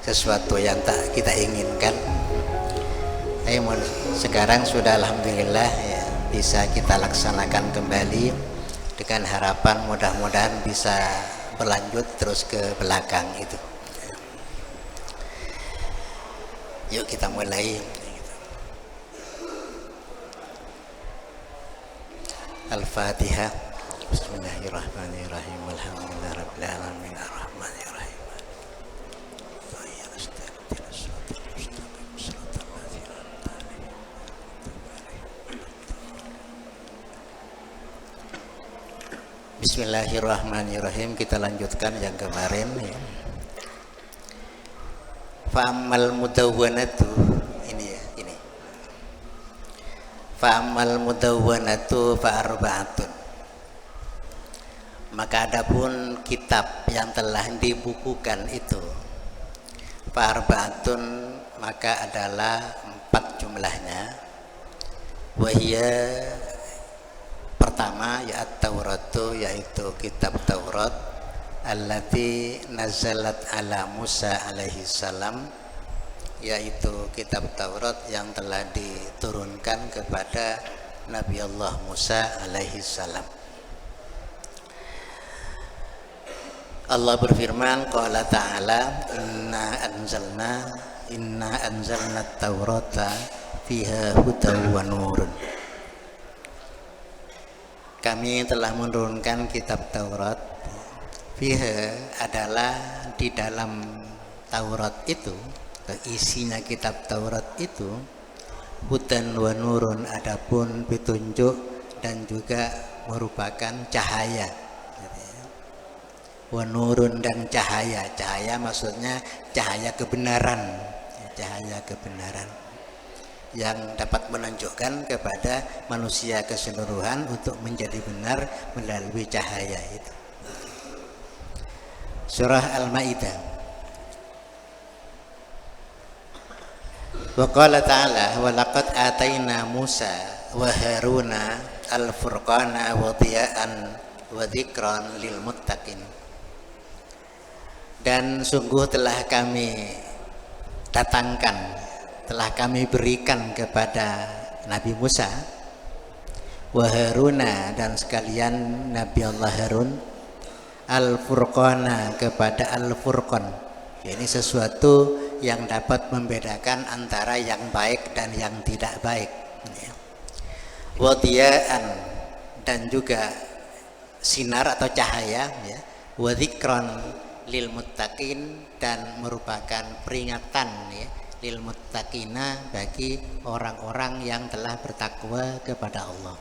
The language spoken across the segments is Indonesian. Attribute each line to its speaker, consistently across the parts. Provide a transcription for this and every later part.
Speaker 1: sesuatu yang tak kita inginkan. Sekarang sudah alhamdulillah ya, bisa kita laksanakan kembali dengan harapan mudah-mudahan bisa berlanjut terus ke belakang itu. Yuk kita mulai. Al-Fatihah. Bismillahirrahmanirrahim. Alhamdulillahirabbil alamin arrahmanir rahim. Bismillahirrahmanirrahim. Kita lanjutkan yang kemarin ya. Fa'amal mudawwanatu ini ya, ini. Fa'amal mudawwanatu fa'arba'atun. Maka adapun kitab yang telah dibukukan itu fa'arba'atun, maka adalah 4 jumlahnya. Wahia, pertama ya at-Tauratu, yaitu kitab Taurat, allati nazalat ala Musa alaihi salam, yaitu kitab Taurat yang telah diturunkan kepada Nabi Allah Musa alaihi salam. Allah berfirman, qala ta'ala, inna anzalna at-Taurata fiha hudaw wa nurun. Kami telah menurunkan kitab Taurat. Fiha adalah di dalam Taurat itu, isinya kitab Taurat itu, hudan wa nurun, adapun petunjuk dan juga merupakan cahaya. Wa nurun, dan cahaya. Cahaya maksudnya cahaya kebenaran, cahaya kebenaran yang dapat menunjukkan kepada manusia keseluruhan untuk menjadi benar melalui cahaya itu. Surah Al-Maidah. Wa qala ta'ala, wa laqad ataina Musa wa Haruna al-furqana wa dhiya'an wa dzikran lil muttaqin. Dan sungguh telah kami datangkan, telah kami berikan kepada Nabi Musa wa Haruna, dan sekalian Nabi Allah Harun, al-furqana, kepada al-furqan. Ini sesuatu yang dapat membedakan antara yang baik dan yang tidak baik. Wa dhiya'an, dan juga sinar atau cahaya ya. Wa dzikran lil muttaqin, dan merupakan peringatan ya, lil muttaqina, bagi orang-orang yang telah bertakwa kepada Allah.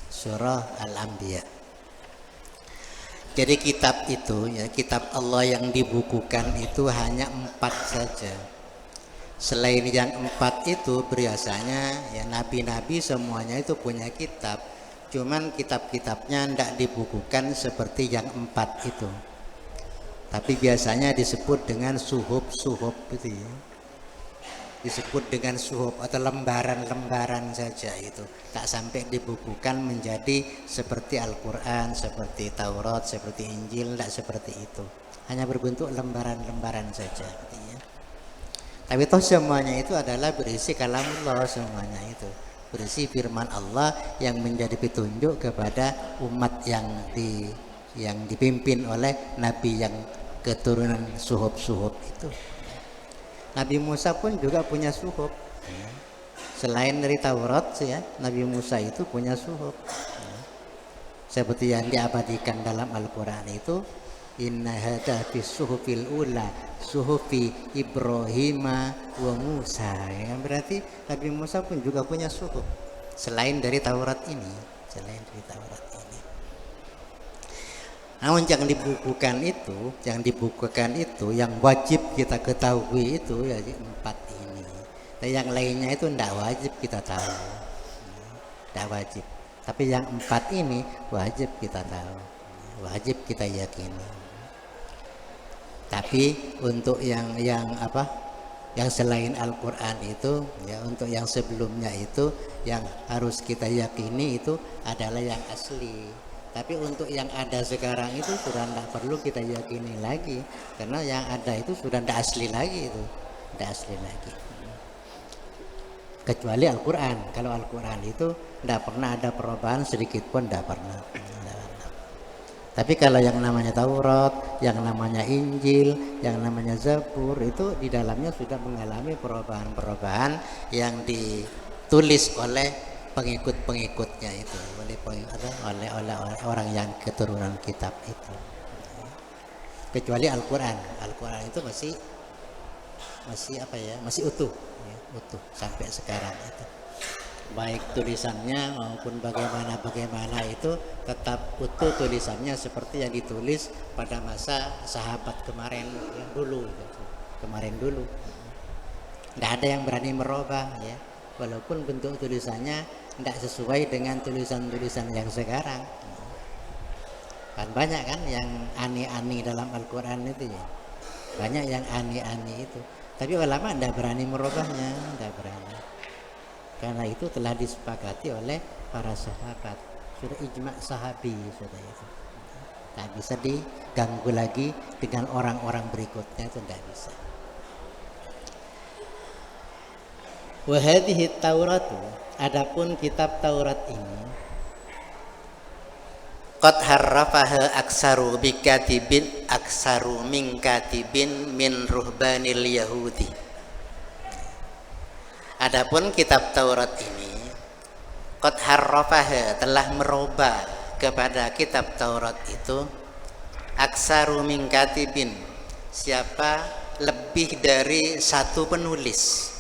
Speaker 1: Surah Al-Anbiya. Jadi kitab itu ya, kitab Allah yang dibukukan itu hanya 4 saja. Selain yang 4 itu biasanya ya nabi-nabi semuanya itu punya kitab, cuman kitab-kitabnya tidak dibukukan seperti yang 4 itu. Tapi biasanya disebut dengan suhuf gitu ya. Disebut dengan suhuf atau lembaran-lembaran saja itu. Tak sampai dibukukan menjadi seperti Al-Quran, seperti Taurat, seperti Injil, tidak seperti itu. Hanya berbentuk lembaran-lembaran saja. Ya. Tapi toh semuanya itu adalah berisi kalamullah, semuanya itu. Berisi firman Allah yang menjadi petunjuk kepada umat yang dipimpin oleh Nabi yang keturunan suhuf itu. Nabi Musa pun juga punya suhuf. Selain dari Taurat ya, Nabi Musa itu punya suhuf. Seperti yang diabadikan dalam Al-Quran itu, inna hadza fi suhufil ula suhufi Ibrahim wa Musa. Ya, berarti Nabi Musa pun juga punya suhuf selain dari Taurat ini, selain dari Taurat ini. Namun yang dibukukan itu, yang wajib kita ketahui itu ya 4 ini. Dan yang lainnya itu tidak wajib kita tahu, tidak wajib. Tapi yang 4 ini wajib kita tahu, wajib kita yakini. Tapi untuk yang selain Al-Quran itu ya, untuk yang sebelumnya itu yang harus kita yakini itu adalah yang asli. Tapi untuk yang ada sekarang itu sudah tidak perlu kita yakini lagi, karena yang ada itu sudah tidak asli lagi, itu tidak asli lagi. Kecuali Al-Quran. Kalau Al-Quran itu tidak pernah ada perubahan sedikit pun, tidak pernah. Tapi kalau yang namanya Taurat, yang namanya Injil, yang namanya Zabur, itu di dalamnya sudah mengalami perubahan-perubahan yang ditulis oleh pengikut-pengikutnya itu, oleh orang yang keturunan kitab itu. Kecuali Al-Quran. Al-Quran itu masih masih utuh, ya, utuh sampai sekarang itu. Baik tulisannya maupun bagaimana itu tetap utuh tulisannya seperti yang ditulis pada masa sahabat kemarin dulu. Tidak ada yang berani merubah, ya, walaupun bentuk tulisannya tidak sesuai dengan tulisan-tulisan yang sekarang. Kan banyak kan yang aneh-aneh dalam Al-Quran itu, ya, banyak yang aneh-aneh itu, tapi ulama tidak berani merubahnya, tidak berani. Karena itu telah disepakati oleh para sahabat, sudah ijma sahabi, sudah itu. Tak bisa diganggu lagi dengan orang-orang berikutnya, itu tidak bisa. Wa hadhihi Tauratu, adapun kitab Taurat ini, qad harrafaha aksaru bikatibin aksaru min katibin min ruhbanil yahudi. Adapun kitab Taurat ini qad harrafaha, telah merubah kepada kitab Taurat itu aksaru min katibin, siapa lebih dari satu penulis.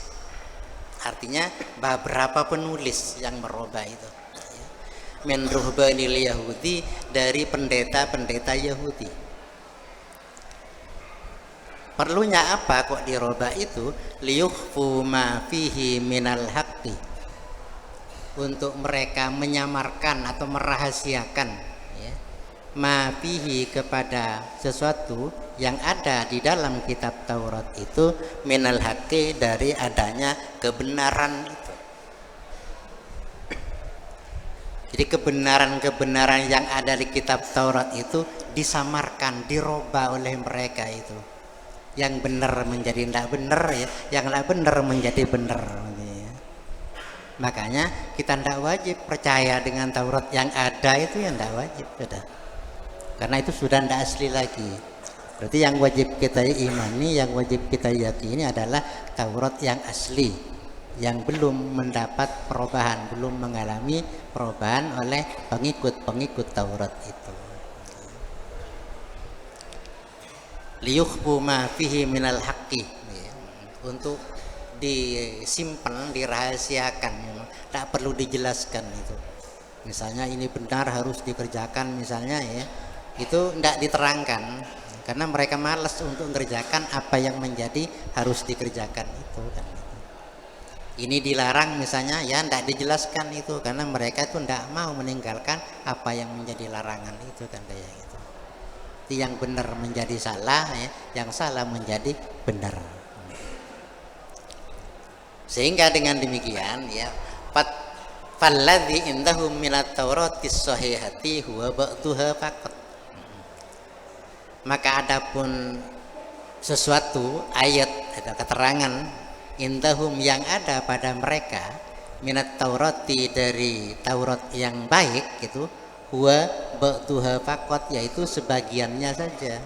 Speaker 1: Artinya beberapa penulis yang merubah itu. Min ruhbanil yahudi, dari pendeta-pendeta Yahudi. Perlunya apa kok dirubah itu? Liyukhfu ma fihi minal haqqi, untuk mereka menyamarkan atau merahasiakan, ya, ma fihi, kepada sesuatu yang ada di dalam kitab Taurat itu, minal haqqi, dari adanya kebenaran itu. Jadi kebenaran-kebenaran yang ada di kitab Taurat itu disamarkan, dirubah oleh mereka itu. Yang benar menjadi tidak benar, ya, yang tidak benar menjadi benar, ya. Makanya kita tidak wajib percaya dengan Taurat yang ada itu, yang tidak wajib, sudah. Karena itu sudah tidak asli lagi. Berarti yang wajib kita imani, yang wajib kita yakini adalah Taurat yang asli, yang belum mendapat perubahan, belum mengalami perubahan oleh pengikut-pengikut Taurat itu. Liyukhfu ma fihi minal haqqi, ya, untuk disimpan, dirahasiakan, ya, tak perlu dijelaskan itu. Misalnya ini benar harus dikerjakan, misalnya, ya, itu tidak diterangkan karena mereka malas untuk mengerjakan apa yang menjadi harus dikerjakan itu, kan. Ini dilarang misalnya, ya, tidak dijelaskan itu karena mereka itu tidak mau meninggalkan apa yang menjadi larangan itu, kan, kayak gitu. Yang benar menjadi salah, ya, yang salah menjadi benar. Sehingga dengan demikian, ya, falladzi indahum minat tauratis sahihati huwa ba'duha faqat. Maka adapun sesuatu ayat atau keterangan indahum yang ada pada mereka minat taurati, dari Taurat yang baik itu, huwa ba'duha faqat, yaitu sebagiannya saja.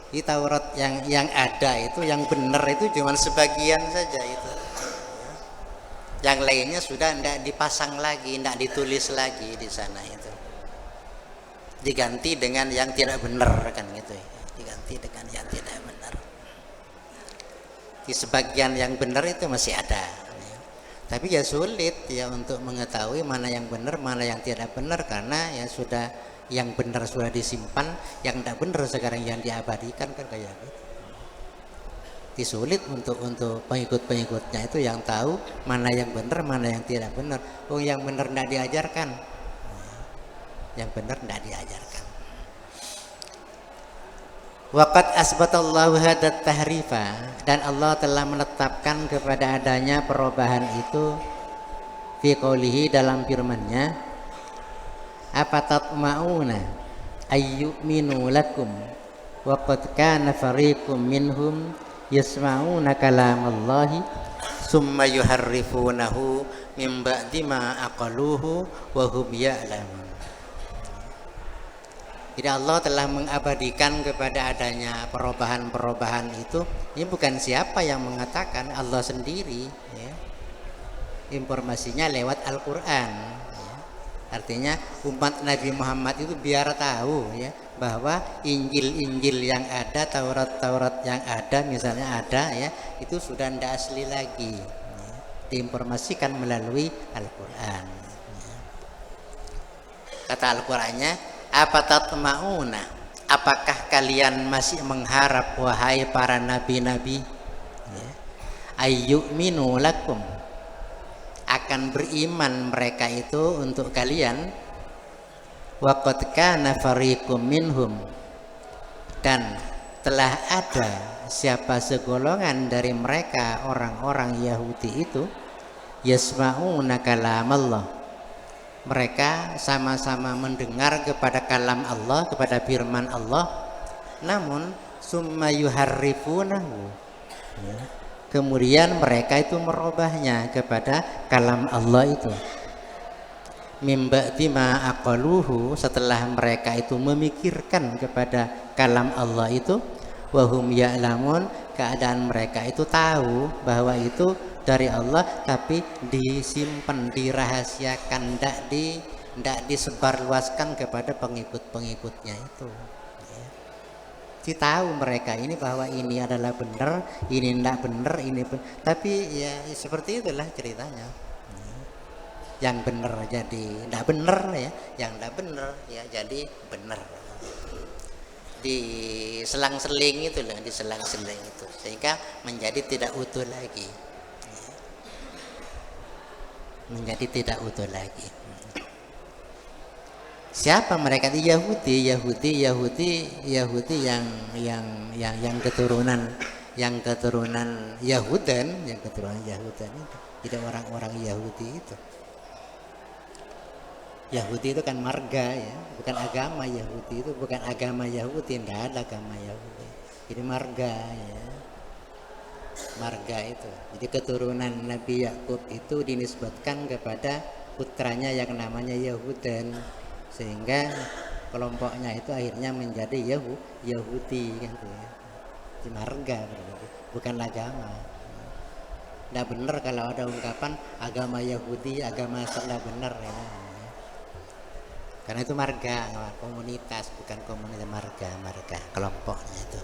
Speaker 1: Di Taurat yang ada itu, yang benar itu cuma sebagian saja itu. Yang lainnya sudah tidak dipasang lagi, tidak ditulis lagi di sana itu. Diganti dengan yang tidak benar, kan gitu, ya. Diganti dengan yang tidak benar. Di sebagian yang benar itu masih ada. Tapi ya sulit, ya, untuk mengetahui mana yang benar, mana yang tidak benar, karena ya sudah, yang benar sudah disimpan, yang tidak benar sekarang yang diabadikan, kan kayak gitu. Sulit untuk pengikut-pengikutnya itu yang tahu mana yang benar, mana yang tidak benar. Oh, yang benar tidak diajarkan, yang benar tidak diajarkan. Waqad asbatallahu hadat tahrifa, dan Allah telah menetapkan kepada adanya perubahan itu fi qoulihi, dalam firman-Nya, Apa tatma'una ayyuminu lakum wa qad kana fariqum minhum yasma'una kalamallahi summa yuharrifunahu min ba'di ma aqaluhu wa hum ya'lamun. Jadi Allah telah mengabadikan kepada adanya perubahan-perubahan itu. Ini bukan siapa yang mengatakan, Allah sendiri ya. Informasinya lewat Al-Quran ya. Artinya umat Nabi Muhammad itu biar tahu ya, bahwa Injil-Injil yang ada, Taurat-Taurat yang ada misalnya ada ya, itu sudah tidak asli lagi ya. Diinformasikan melalui Al-Quran ya. Kata Al-Qurannya, apa tatma'una, apakah kalian masih mengharap wahai para nabi-nabi ya, ayyuminu lakum, akan beriman mereka itu untuk kalian, wa qad kana fariqum minhum, dan telah ada siapa segolongan dari mereka orang-orang Yahudi itu, yasma'una kalamallah, mereka sama-sama mendengar kepada kalam Allah, kepada firman Allah, namun summa yuharrifunahu ya, kemudian mereka itu merubahnya kepada kalam Allah itu, mim ba'di ma aqaluhu, setelah mereka itu memikirkan kepada kalam Allah itu, wa hum ya'lamun, keadaan mereka itu tahu bahwa itu dari Allah, tapi disimpan, dirahasiakan, tidak disebarluaskan kepada pengikut-pengikutnya itu ya. Tahu mereka ini bahwa ini adalah benar, ini tidak benar, ini benar. Tapi ya seperti itulah ceritanya. Yang benar jadi tidak benar ya, yang tidak benar ya jadi benar. Di selang-seling itu loh, di selang-seling itu, sehingga menjadi tidak utuh lagi. Menjadi tidak utuh lagi. Siapa mereka? Yahudi yang keturunan Yahudan, yang keturunan Yahudan itu. Tidak orang-orang Yahudi itu. Yahudi itu kan marga ya, bukan agama. Yahudi itu bukan agama Yahudi, tidak ada agama Yahudi. Jadi marga ya. Marga itu. Jadi keturunan Nabi Yakub itu dinisbatkan kepada putranya yang namanya Yahudan, sehingga kelompoknya itu akhirnya menjadi Yahudi gitu ya. Di marga berarti, bukan agama. Tidak benar kalau ada ungkapan agama Yahudi, agama tidak benar ya. Karena itu marga, komunitas, bukan komunitas, marga kelompoknya itu.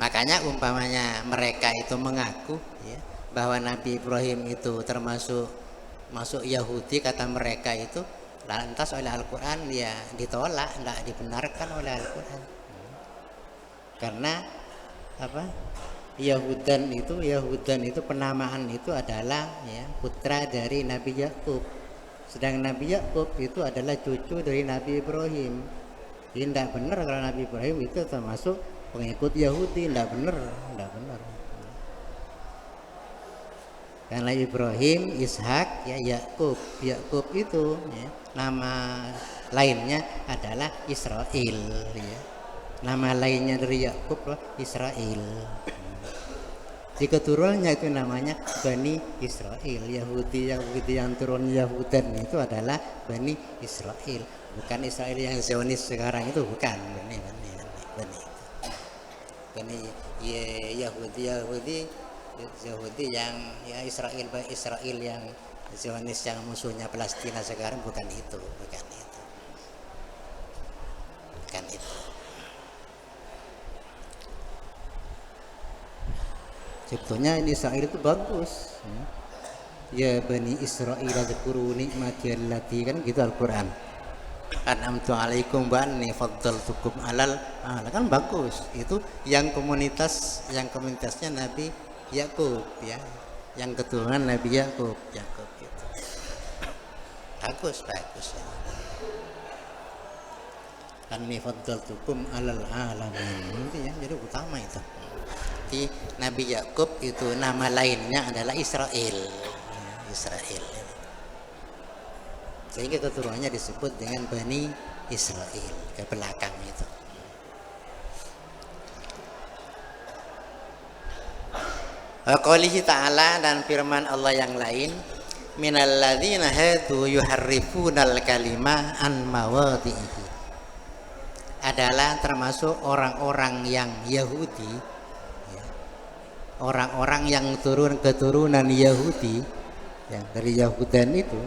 Speaker 1: Makanya umpamanya mereka itu mengaku ya, bahwa Nabi Ibrahim itu termasuk Yahudi, kata mereka itu, lantas oleh Al-Quran ya ditolak, tidak dibenarkan oleh Al-Quran. Karena apa? Yahudan itu penamaan itu adalah ya, putra dari Nabi Yakub. Sedangkan Nabi Yakub itu adalah cucu dari Nabi Ibrahim. Jadi tidak benar kalau Nabi Ibrahim itu termasuk pengikut Yahudi, tidak benar. Karena Ibrahim, Ishak, ya Yakub itu ya, nama lainnya adalah Israel ya. Nama lainnya dari Yakub Israel. Di keturunannya itu namanya Bani Israel. Yahudi yang turun Yahudan itu adalah Bani Israel, bukan Israel yang Zionis sekarang itu, bukan. Bani Yahudi yang ya Israel yang Zionis yang musuhnya Palestina sekarang, bukan itu. Sebetulnya Israel itu bagus ya, Bani Israel dzkuru nikmati allati, kan gitu Al-Quran, an'amtu alaikum wa anni faddaltukum alal kan bagus. Itu yang komunitasnya Nabi Yakub ya, yang keturunan Nabi Yakub itu bagus ya. Anni faddaltukum alal alamin itu ya, jadi utama itu. Jadi Nabi Yakub itu nama lainnya adalah Israel. sehingga keturunannya disebut dengan Bani Israel ke belakang itu. Qaulihi ta'ala, dan firman Allah yang lain, minalladzina hadu yuharrifunal kalima an mawadhihi, adalah termasuk orang-orang yang Yahudi, orang-orang yang keturunan Yahudi, yang dari Yahudan itu,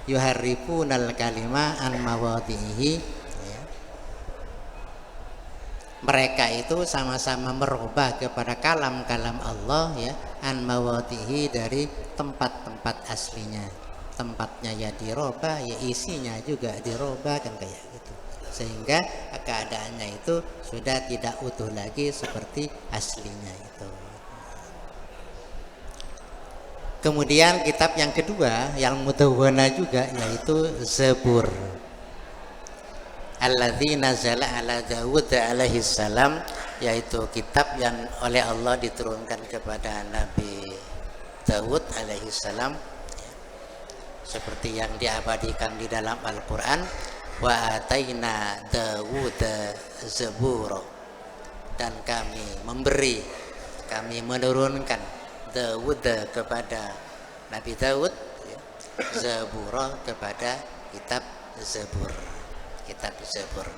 Speaker 1: yuharrifunal kalima an mawadhihi, mereka itu sama-sama merubah kepada kalam-kalam Allah, ya, an mawadhihi, dari tempat-tempat aslinya. Tempatnya ya dirubah, ya isinya juga dirubah, kan kayak gitu, sehingga keadaannya itu sudah tidak utuh lagi seperti aslinya itu. Kemudian kitab yang kedua yang mudawwana juga, yaitu Zabur, alladzi nazala ala Daud alaihi salam, yaitu kitab yang oleh Allah diturunkan kepada Nabi Daud alaihi salam, seperti yang diabadikan di dalam Al-Qur'an, wa ataina Daud zabura, dan kami menurunkan Daud kepada Nabi Daud, zabura, kepada kitab Zabur. Kitab Zabur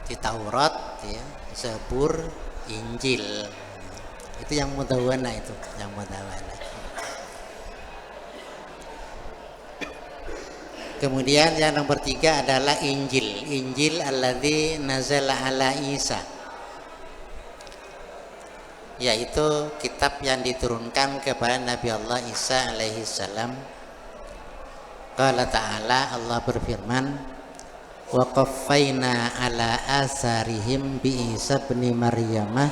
Speaker 1: di Taurat, ya, Zabur, Injil, itu yang mudawwana, itu yang mudawwana. Kemudian yang nomor 3 adalah Injil. Injil alladzi nazala ala Isa, yaitu kitab yang diturunkan kepada Nabi Allah Isa alaihi salam. Qala ta'ala, Allah berfirman, wa qaffayna ala asarihim bi Isa ibn Maryamah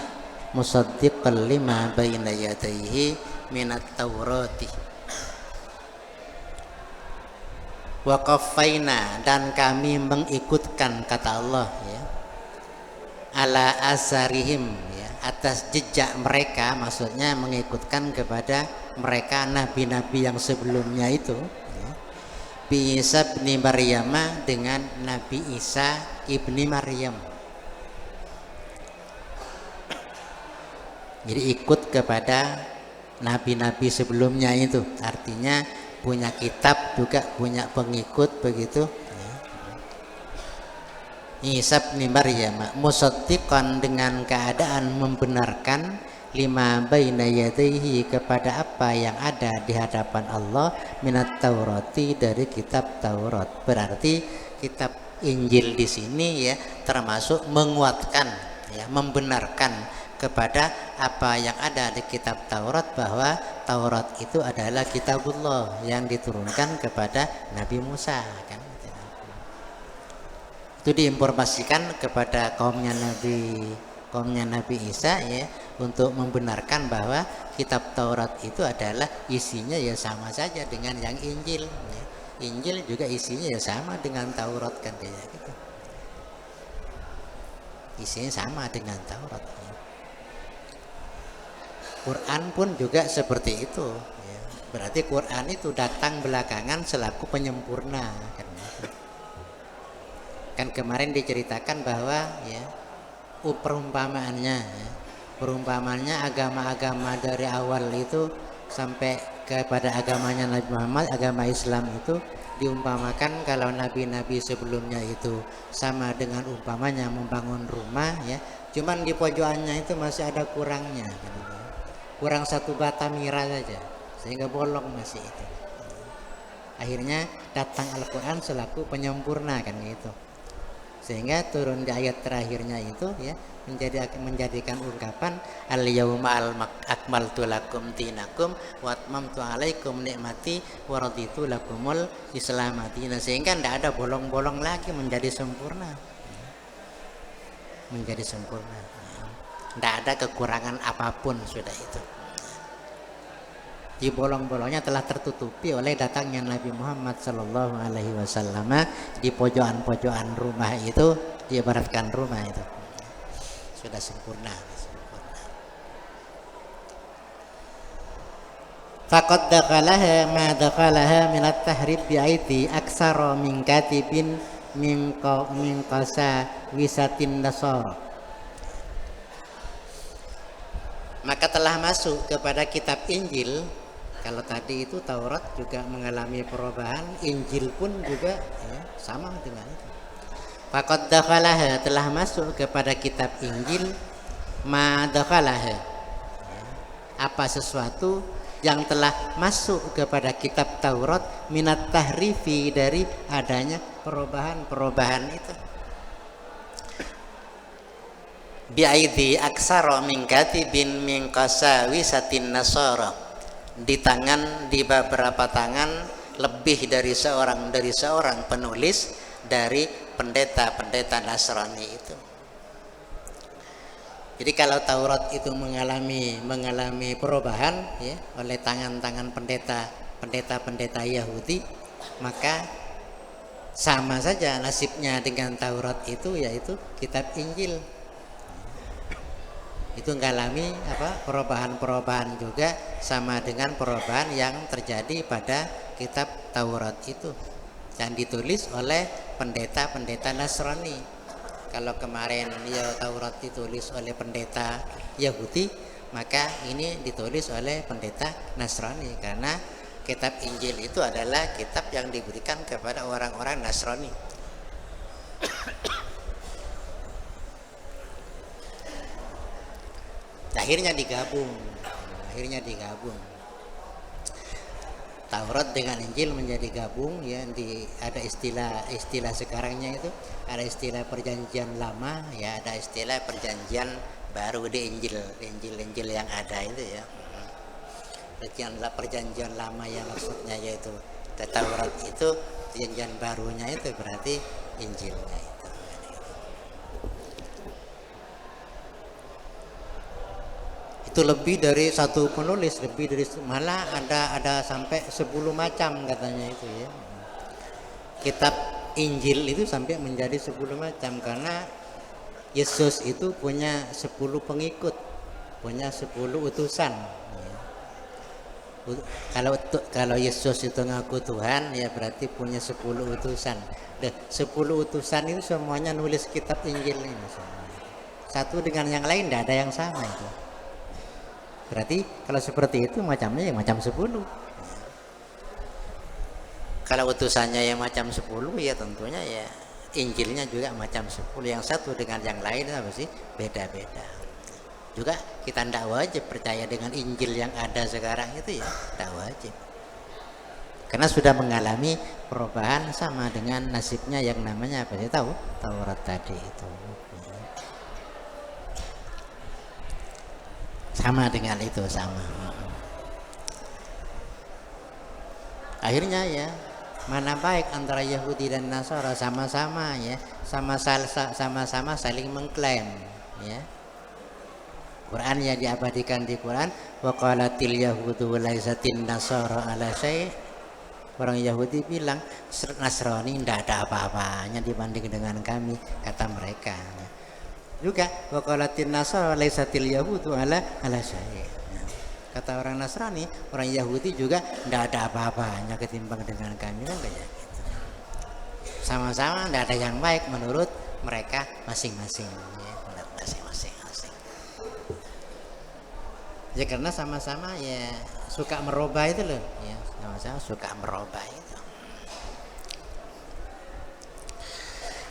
Speaker 1: musaddiqan lima baina yadayhi minat Taurati. Wa qaffayna, dan kami mengikutkan, kata Allah, ya, ala asarihim, ya, atas jejak mereka, maksudnya mengikutkan kepada mereka nabi-nabi yang sebelumnya itu, bi Isa ibni Maryam, dengan Nabi Isa ibni Maryam. Jadi ikut kepada nabi-nabi sebelumnya itu, artinya punya kitab juga punya pengikut, begitu. Isa ibni Maryam musaddiqan, dengan keadaan membenarkan, lima baina yadayhi, kepada apa yang ada di hadapan Allah, minat Taurati, dari kitab Taurat. Berarti kitab Injil di sini, ya, termasuk menguatkan, ya, membenarkan kepada apa yang ada di kitab Taurat, bahwa Taurat itu adalah kitabullah yang diturunkan kepada Nabi Musa, kan. Itu diinformasikan kepada kaumnya Nabi Isa, ya, untuk membenarkan bahwa kitab Taurat itu adalah isinya ya sama saja dengan yang Injil, ya. Injil juga isinya ya sama dengan Taurat, kan kayak gitu. Isinya sama dengan Taurat, ya. Quran pun juga seperti itu, ya. Berarti Quran itu datang belakangan selaku penyempurna, kan. Kan kemarin diceritakan bahwa, ya, perumpamaannya, ya, perumpamaannya agama-agama dari awal itu sampai kepada agamanya Nabi Muhammad, agama Islam itu diumpamakan kalau nabi-nabi sebelumnya itu sama dengan umpamanya membangun rumah, ya, cuman di pojokannya itu masih ada kurangnya, gitu. Kurang satu bata mira saja, sehingga bolong masih itu. Akhirnya datang Al-Quran selaku penyempurna, kan gitu, sehingga turun di ayat terakhirnya itu, ya, menjadikan ungkapan al-yauma akmaltu lakum dinakum wa atmamtu alaikum nikmati wa raditu lakumul islam dinan, sehingga tidak ada bolong-bolong lagi, menjadi sempurna, tidak ada kekurangan apapun sudah itu. Di bolong-bolongnya telah tertutupi oleh datangnya Nabi Muhammad Sallallahu Alaihi Wasallam. Di pojokan-pojokan rumah itu, diibaratkan rumah itu sudah sempurna. faqad dakhalaha ma dakhalaha min at-tahrib bi aidi aksara min katibin min qasa wisatin nasara. Maka telah masuk kepada kitab Injil. Kalau tadi itu Taurat juga mengalami perubahan, Injil pun juga ya, sama dengan itu. Faqad dakhalaha, telah masuk kepada kitab Injil, ma dakhalaha, apa sesuatu yang telah masuk kepada kitab Taurat, minat tahrifi, dari adanya perubahan-perubahan itu. Bi'aidi aksara min katibin min qasawisatin nasara, di tangan, di beberapa tangan lebih dari seorang penulis dari pendeta-pendeta Nasrani itu. Jadi kalau Taurat itu mengalami perubahan ya oleh tangan-tangan pendeta Yahudi, maka sama saja nasibnya dengan Taurat itu, yaitu kitab Injil. Itu mengalami perubahan-perubahan juga sama dengan perubahan yang terjadi pada kitab Taurat itu yang ditulis oleh pendeta-pendeta Nasrani. Kalau kemarin ya Taurat ditulis oleh pendeta Yahudi, maka ini ditulis oleh pendeta Nasrani, karena kitab Injil itu adalah kitab yang diberikan kepada orang-orang Nasrani. Akhirnya digabung. Taurat dengan Injil menjadi gabung ya, ada istilah sekarangnya itu, ada istilah perjanjian lama ya, ada istilah perjanjian baru di Injil yang ada itu ya. Perjanjian lama yang maksudnya yaitu Taurat itu, perjanjian barunya itu berarti Injilnya itu. Itu lebih dari satu penulis, malah ada sampai 10 macam katanya itu ya. Kitab Injil itu sampai menjadi 10 macam karena Yesus itu punya 10 pengikut, punya 10 utusan. Kalau Yesus itu ngaku Tuhan ya berarti punya 10 utusan. 10 utusan itu semuanya nulis kitab Injil ini. Satu dengan yang lain tidak ada yang sama itu. Berarti kalau seperti itu macamnya ya macam 10. Kalau utusannya yang macam 10 ya tentunya ya Injilnya juga macam 10. Yang satu dengan yang lain apa sih? Beda-beda. Juga kita tidak wajib percaya dengan Injil yang ada sekarang itu ya, tidak wajib. Karena sudah mengalami perubahan sama dengan nasibnya yang namanya apa sih? Taurat tadi itu. Sama dengan itu, sama. Akhirnya ya, mana baik antara Yahudi dan Nasara, sama-sama ya, sama-sama saling mengklaim ya. Quran yang diabadikan di Quran, wa qalatil yahudu laisatin nasara ala syai'. Orang Yahudi bilang Nasrani tidak ada apa-apanya dibanding dengan kami, kata mereka. Juga waqalatin nasara laisatil yahudu ala syai'. Kata orang Nasrani, orang Yahudi juga tidak ada apa-apanya ketimbang dengan kami, kan kayak gitu. Sama-sama tidak ada yang baik menurut mereka masing-masing ya, menurut masing-masing. Ya karena sama-sama ya suka merubah itu loh ya, sama-sama suka merubah itu.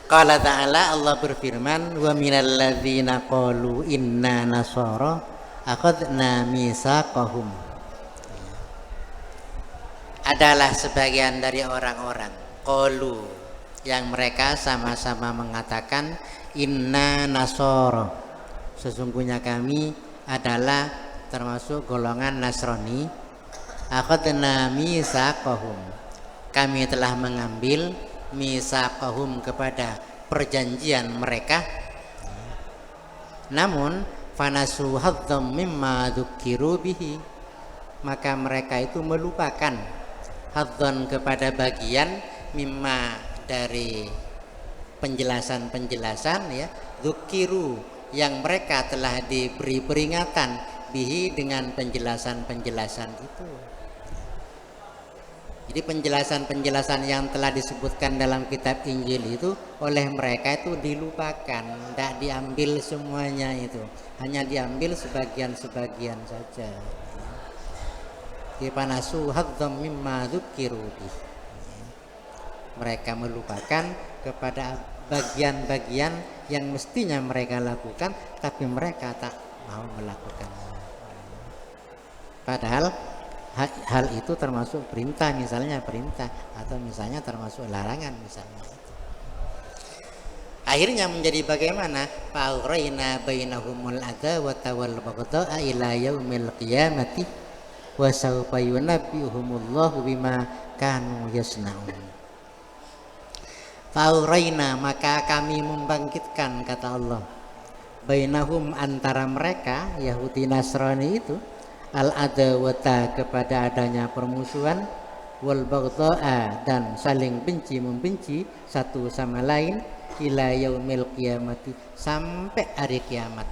Speaker 1: Qala ta'ala, Allah berfirman, wa minal ladzina qalu inna nasara akhadna mitsaqahum. Adalah sebagian dari orang-orang qalu yang mereka sama-sama mengatakan inna nasara, sesungguhnya kami adalah termasuk golongan Nasrani. Akhadna mitsaqahum, kami telah mengambil misaqahum kepada perjanjian mereka. Namun fanasu hadzam mimma dzukiru bihi, maka mereka itu melupakan hadzan kepada bagian mimma dari penjelasan ya, dzukiru yang mereka telah diberi peringatan bihi dengan penjelasan itu. Jadi penjelasan-penjelasan yang telah disebutkan dalam kitab Injil itu oleh mereka itu dilupakan, tidak diambil semuanya itu, hanya diambil sebagian-sebagian saja. Dipanasu hadzam mimma dzukiru bih. Mereka melupakan kepada bagian-bagian yang mestinya mereka lakukan, tapi mereka tak mau melakukannya. Padahal hal itu termasuk perintah, misalnya perintah, atau misalnya termasuk larangan misalnya. Akhirnya menjadi bagaimana? Fa'aghrayna bainahumul adawata wal baghdha'a ila yaumil qiyamati wa sawfa yunabbihumullahu bima kanu yasnaun. Fa'aghrayna, maka kami membangkitkan, kata Allah, bainahum, antara mereka Yahudi Nasrani itu, al-adawata, kepada adanya permusuhan, wal baghdha'a, dan saling benci membenci satu sama lain, ila yaumil qiyamati, sampai hari kiamat.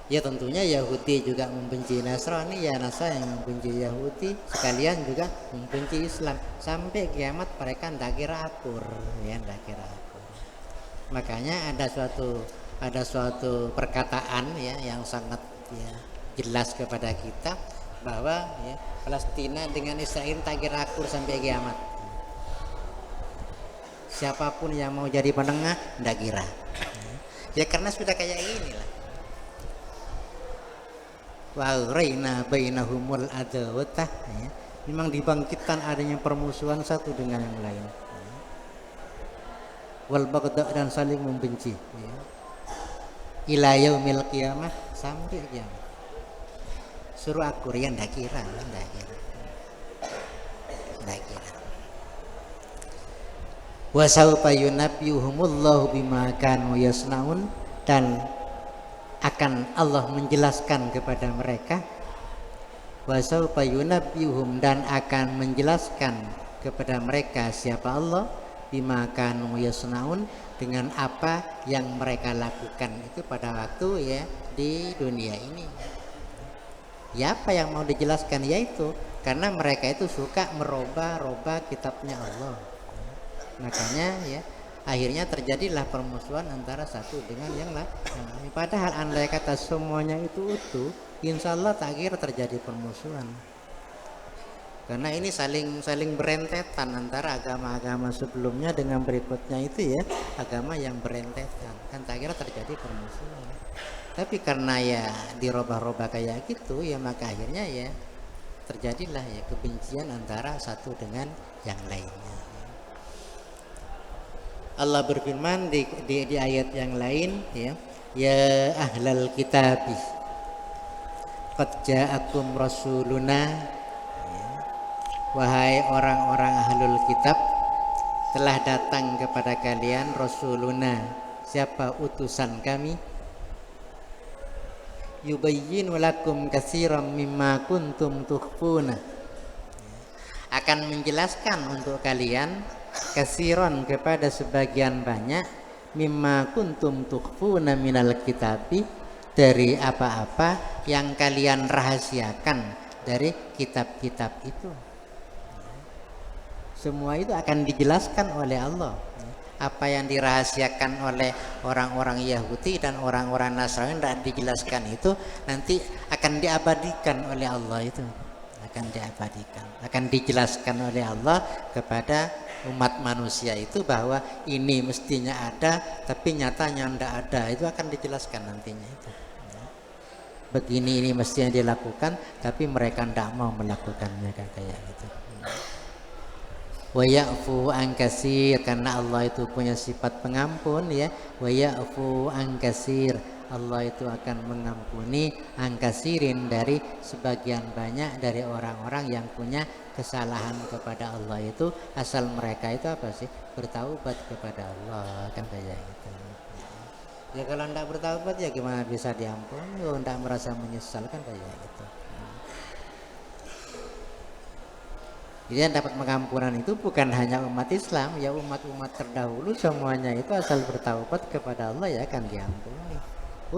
Speaker 1: Ya tentunya Yahudi juga membenci Nasrani, ya Nasrani yang membenci Yahudi, sekalian juga membenci Islam, sampai kiamat mereka ndak kira akur, ya ndak kira akur. Makanya ada suatu perkataan ya yang sangat ya jelas kepada kita bahwa ya Palestina dengan Israel tak kira akur sampai kiamat. Siapapun yang mau jadi penengah ndak kira. Ya karena sudah kayak inilah. Wa aghrayna bainahumul adawata, ya. Memang dibangkitkan adanya permusuhan satu dengan yang lain. Wal baghdha, dan saling membenci, ya. Ila yaumil qiyamah, sampai kiamat. Suruh akur ya ndak kira. Wa sawfa yunabbihumullahu bima kanu yasnaun, dan akan Allah menjelaskan kepada mereka, wa sawfa yunabbihum, dan akan menjelaskan kepada mereka siapa Allah, bima kanu yasnaun, dengan apa yang mereka lakukan itu pada waktu ya di dunia ini. Ya apa yang mau dijelaskan, yaitu karena mereka itu suka merubah kitabnya Allah. Makanya ya akhirnya terjadilah permusuhan antara satu dengan yang lain. Padahal andai kata semuanya itu utuh, insya Allah tak kira terjadi permusuhan. Karena ini saling berentetan antara agama-agama sebelumnya dengan berikutnya itu ya, agama yang berentetan, kan tak kira terjadi permusuhan. Tapi karena ya dirubah-rubah kayak gitu ya, maka akhirnya ya terjadilah ya kebencian antara satu dengan yang lainnya. Allah berfirman di ayat yang lain ya, ya ahlal kitabi qad ja'akum rasuluna, ya. Wahai orang-orang ahlul kitab, telah datang kepada kalian rasuluna, siapa utusan kami, yubayyinu lakum katsiran mimma kuntum tukhfuna, akan menjelaskan untuk kalian kasiron, kepada sebagian banyak, mimma kuntum tukhfuna minal kitabi, dari apa-apa yang kalian rahasiakan dari kitab-kitab itu. Semua itu akan dijelaskan oleh Allah. Apa yang dirahasiakan oleh orang-orang Yahudi dan orang-orang Nasrani tidak dijelaskan itu nanti akan diabadikan oleh Allah, itu akan diabadikan, akan dijelaskan oleh Allah kepada umat manusia itu bahwa ini mestinya ada tapi nyatanya tidak ada, itu akan dijelaskan nantinya itu. Begini ini mestinya dilakukan tapi mereka tidak mau melakukannya, kayak gitu. Wa ya'fu an katsir, karena Allah itu punya sifat pengampun ya. Wa ya'fu an katsir, Allah itu akan mengampuni an katsirin, dari sebagian banyak dari orang-orang yang punya kesalahan kepada Allah itu, asal mereka itu apa sih? Bertaubat kepada Allah, kan kayak gitu. Ya kalau tidak bertaubat ya gimana bisa diampuni? Oh, tidak merasa menyesal, kan kayak gitu. Jadi yang dapat pengampunan itu bukan hanya umat Islam, ya umat-umat terdahulu semuanya itu asal bertaubat kepada Allah ya akan diampuni.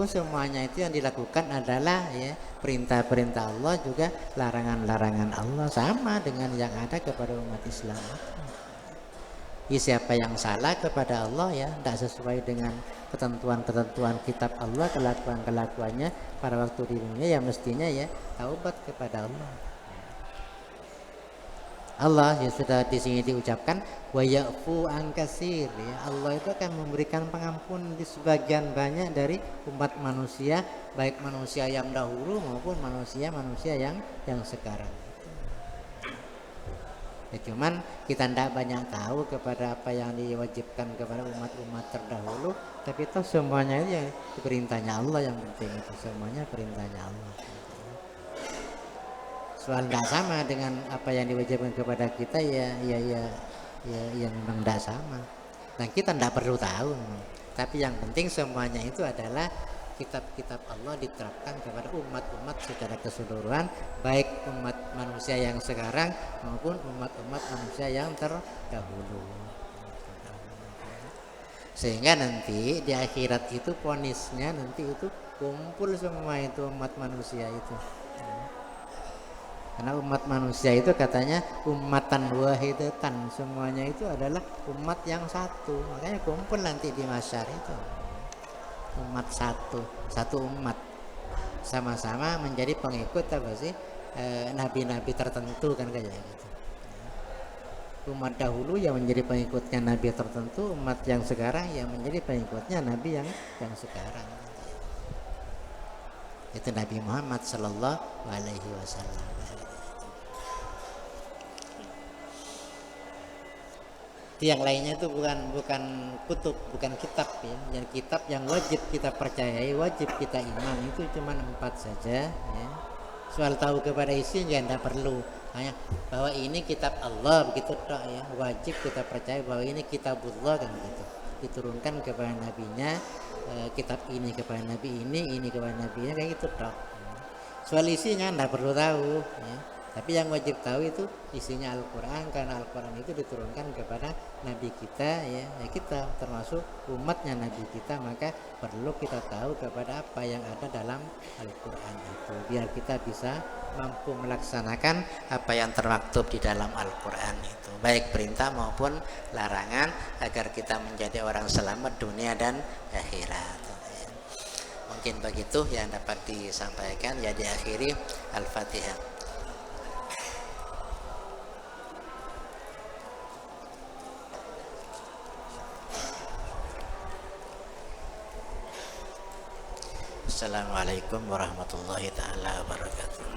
Speaker 1: semuanya itu yang dilakukan adalah ya perintah-perintah Allah, juga larangan-larangan Allah, sama dengan yang ada kepada umat Islam. Siapa yang salah kepada Allah ya tidak sesuai dengan ketentuan-ketentuan kitab Allah, kelakuan-kelakuannya pada waktu di dunia, ya mestinya ya taubat kepada Allah. Allah ya sudah di sini diucapkan wa ya'fu an katsir, ya Allah itu akan memberikan pengampun di sebagian banyak dari umat manusia, baik manusia yang dahulu maupun manusia yang sekarang. Ya, cuman kita tidak banyak tahu kepada apa yang diwajibkan kepada umat-umat terdahulu, tapi itu semuanya itu ya perintahnya Allah, yang penting itu semuanya perintahnya Allah. Soal tidak sama dengan apa yang diwajibkan kepada kita ya memang tidak sama, dan kita tidak perlu tahu memang. Tapi yang penting semuanya itu adalah kitab-kitab Allah diterapkan kepada umat-umat secara keseluruhan, baik umat manusia yang sekarang maupun umat-umat manusia yang terdahulu. Sehingga nanti di akhirat itu ponisnya nanti itu kumpul semua itu umat manusia itu. Karena umat manusia itu katanya ummatan wahidatan, semuanya itu adalah umat yang satu. Makanya kumpul nanti di masyar itu. Umat satu umat, sama-sama menjadi pengikut apa sih nabi-nabi tertentu kan kayak gitu. Umat dahulu yang menjadi pengikutnya nabi tertentu, umat yang sekarang yang menjadi pengikutnya nabi yang sekarang. Itu Nabi Muhammad Sallallahu Alaihi Wasallam. Yang lainnya itu bukan kutub, bukan kitab ya. Yang kitab yang wajib kita percayai, wajib kita iman itu cuma 4 saja ya. Soal tahu kepada isinya tidak perlu, hanya bahwa ini kitab Allah begitu tok ya. Wajib kita percaya bahwa ini kitabullah kan gitu. Diturunkan kepada nabinya, kitab ini kepada nabi ini kepada nabinya, kayak gitu tok. Soal isinya tidak perlu tahu ya. Tapi yang wajib tahu itu isinya Al-Quran, karena Al-Quran itu diturunkan kepada Nabi kita ya kita termasuk umatnya Nabi kita, maka perlu kita tahu kepada apa yang ada dalam Al-Quran itu, biar kita bisa mampu melaksanakan apa yang termaktub di dalam Al-Quran itu, baik perintah maupun larangan, agar kita menjadi orang selamat dunia dan akhirat. Mungkin begitu yang dapat disampaikan, ya diakhiri Al-Fatihah. Assalamualaikum warahmatullahi taala wabarakatuh.